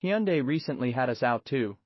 Hyundai recently had us out to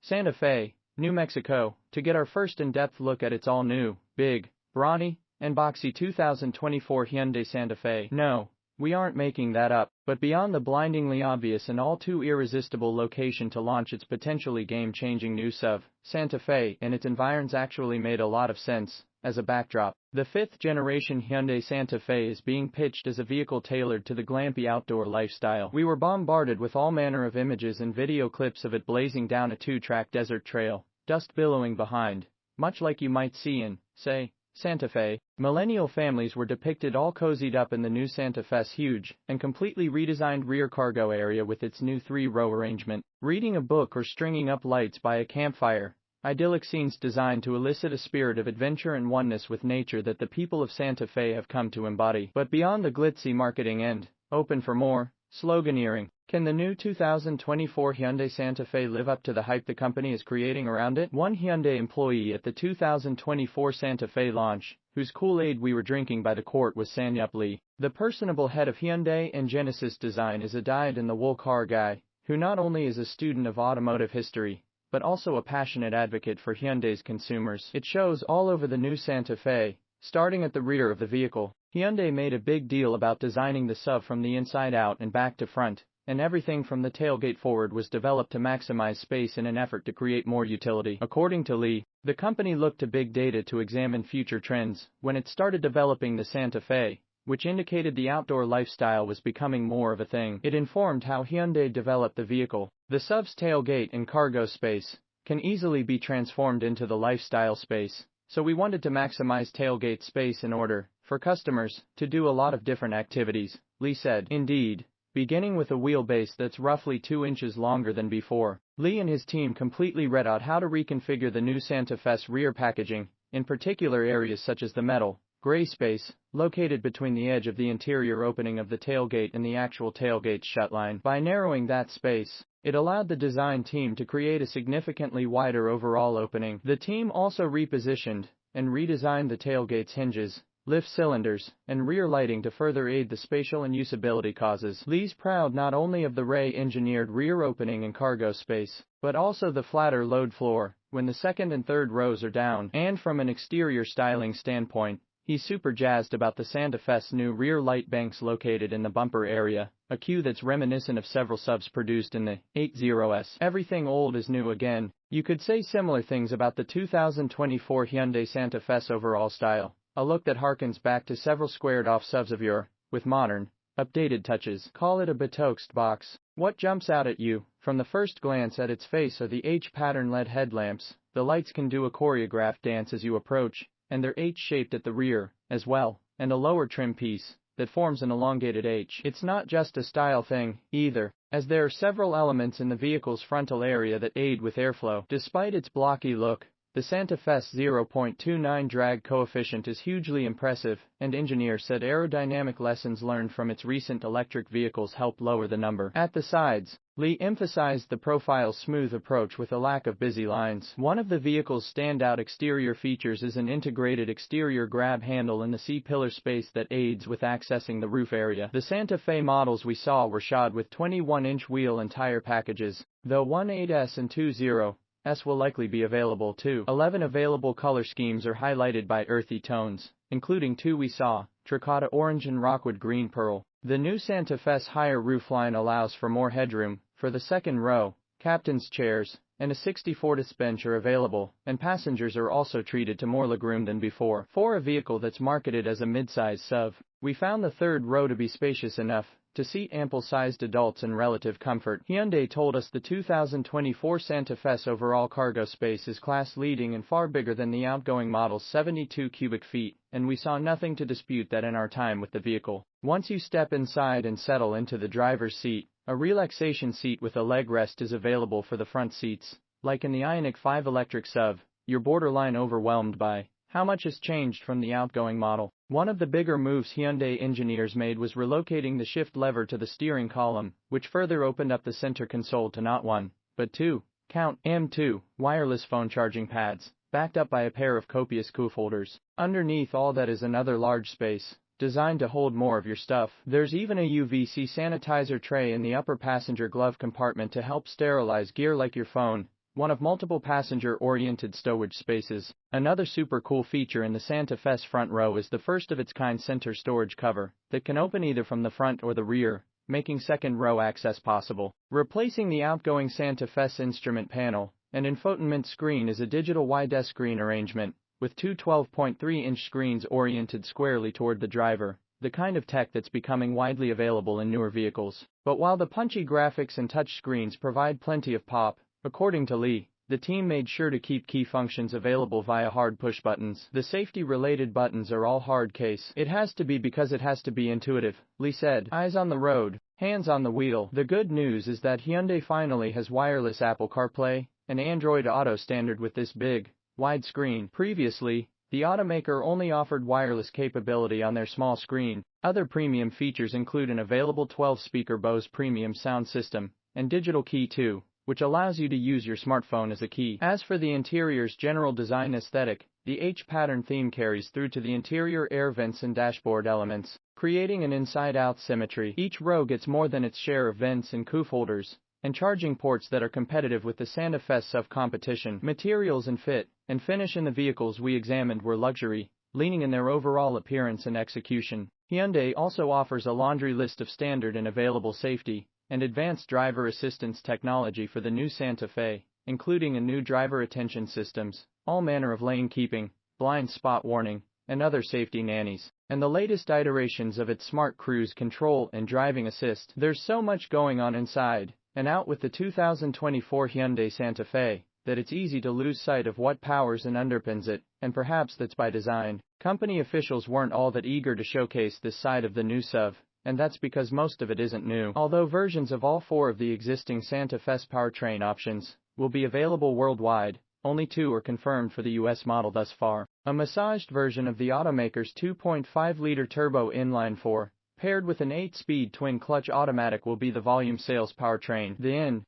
Santa Fe, New Mexico, to get our first in-depth look at its all-new, big, brawny, and boxy 2024 Hyundai Santa Fe. No, we aren't making that up, but beyond the blindingly obvious and all too irresistible location to launch its potentially game-changing new SUV, Santa Fe and its environs actually made a lot of sense. As a backdrop, the fifth-generation Hyundai Santa Fe is being pitched as a vehicle tailored to the glampy outdoor lifestyle. We were bombarded with all manner of images and video clips of it blazing down a two-track desert trail, dust billowing behind, much like you might see in, say, Santa Fe. Millennial families were depicted all cozied up in the new Santa Fe's huge and completely redesigned rear cargo area with its new three-row arrangement, reading a book or stringing up lights by a campfire. Idyllic scenes designed to elicit a spirit of adventure and oneness with nature that the people of Santa Fe have come to embody. But beyond the glitzy marketing and open for more sloganeering, can the new 2024 Hyundai Santa Fe live up to the hype the company is creating around it? One Hyundai employee at the 2024 Santa Fe launch, whose Kool-Aid we were drinking by the quart, was Sanyup Lee. The personable head of Hyundai and Genesis Design is a dyed-in-the-wool car guy, who not only is a student of automotive history, but also a passionate advocate for Hyundai's consumers. It shows all over the new Santa Fe. Starting at the rear of the vehicle, Hyundai made a big deal about designing the SUV from the inside out and back to front, and everything from the tailgate forward was developed to maximize space in an effort to create more utility. According to Lee, the company looked to big data to examine future trends when it started developing the Santa Fe, which indicated the outdoor lifestyle was becoming more of a thing. It informed how Hyundai developed the vehicle. The SUV's tailgate and cargo space can easily be transformed into the lifestyle space, so we wanted to maximize tailgate space in order for customers to do a lot of different activities, Lee said. Indeed, beginning with a wheelbase that's roughly 2 inches longer than before, Lee and his team completely read out how to reconfigure the new Santa Fe's rear packaging, in particular areas such as the metal gray space, located between the edge of the interior opening of the tailgate and the actual tailgate shutline. By narrowing that space, it allowed the design team to create a significantly wider overall opening. The team also repositioned and redesigned the tailgate's hinges, lift cylinders, and rear lighting to further aid the spatial and usability causes. Lee's proud not only of the Ray-engineered rear opening and cargo space, but also the flatter load floor when the second and third rows are down. And from an exterior styling standpoint, he's super jazzed about the Santa Fe's new rear light banks located in the bumper area, a cue that's reminiscent of several SUVs produced in the 80s. Everything old is new again. You could say similar things about the 2024 Hyundai Santa Fe's overall style, a look that harkens back to several squared-off SUVs of yore, with modern, updated touches. Call it a Betoked box. What jumps out at you from the first glance at its face are the H-pattern LED headlamps. The lights can do a choreographed dance as you approach, and they're H-shaped at the rear, as well, and a lower trim piece that forms an elongated H. It's not just a style thing, either, as there are several elements in the vehicle's frontal area that aid with airflow. Despite its blocky look, the Santa Fe's 0.29 drag coefficient is hugely impressive, and engineers said aerodynamic lessons learned from its recent electric vehicles help lower the number. At the sides, Lee emphasized the profile's smooth approach with a lack of busy lines. One of the vehicle's standout exterior features is an integrated exterior grab handle in the C-pillar space that aids with accessing the roof area. The Santa Fe models we saw were shod with 21-inch wheel and tire packages, though 18S and 20S will likely be available too. 11 available color schemes are highlighted by earthy tones, including 2 we saw, terracotta orange and rockwood green pearl. The new Santa Fe's higher roofline allows for more headroom. For the second row, captain's chairs and a 60-foot bench are available, and passengers are also treated to more legroom than before. For a vehicle that's marketed as a midsize SUV, we found the third row to be spacious enough to seat ample-sized adults in relative comfort. Hyundai told us the 2024 Santa Fe's overall cargo space is class-leading and far bigger than the outgoing model's 72 cubic feet, and we saw nothing to dispute that in our time with the vehicle. Once you step inside and settle into the driver's seat, a relaxation seat with a leg rest is available for the front seats. Like in the Ioniq 5 electric SUV, you're borderline overwhelmed by how much has changed from the outgoing model. One of the bigger moves Hyundai engineers made was relocating the shift lever to the steering column, which further opened up the center console to not one, but two, count M2, wireless phone charging pads, backed up by a pair of copious cup holders. Underneath all that is another large space, designed to hold more of your stuff. There's even a UVC sanitizer tray in the upper passenger glove compartment to help sterilize gear like your phone, one of multiple passenger-oriented stowage spaces. Another super cool feature in the Santa Fe's front row is the first-of-its-kind center storage cover that can open either from the front or the rear, making second-row access possible. Replacing the outgoing Santa Fe's instrument panel and infotainment screen is a digital wide screen arrangement, with two 12.3-inch screens oriented squarely toward the driver, the kind of tech that's becoming widely available in newer vehicles. But while the punchy graphics and touch screens provide plenty of pop, according to Lee, the team made sure to keep key functions available via hard push buttons. The safety-related buttons are all hard case. It has to be because it has to be intuitive, Lee said. Eyes on the road, hands on the wheel. The good news is that Hyundai finally has wireless Apple CarPlay and Android Auto standard with this big, wide screen. Previously, the automaker only offered wireless capability on their small screen. Other premium features include an available 12-speaker Bose premium sound system and digital key 2, which allows you to use your smartphone as a key. As for the interior's general design aesthetic, the H-pattern theme carries through to the interior air vents and dashboard elements, creating an inside-out symmetry. Each row gets more than its share of vents and cuff holders and charging ports that are competitive with the Santa Fe SUV competition. Materials and fit and finish in the vehicles we examined were luxury, leaning in their overall appearance and execution. Hyundai also offers a laundry list of standard and available safety and advanced driver assistance technology for the new Santa Fe, including a new driver attention systems, all manner of lane keeping, blind spot warning, and other safety nannies, and the latest iterations of its smart cruise control and driving assist. There's so much going on inside and out with the 2024 Hyundai Santa Fe that it's easy to lose sight of what powers and underpins it, and perhaps that's by design. Company officials weren't all that eager to showcase this side of the new SUV, and that's because most of it isn't new. Although versions of all four of the existing Santa Fe's powertrain options will be available worldwide, only two are confirmed for the US model thus far. A massaged version of the automaker's 2.5-liter turbo inline-4, paired with an 8-speed twin-clutch automatic will be the volume sales powertrain. The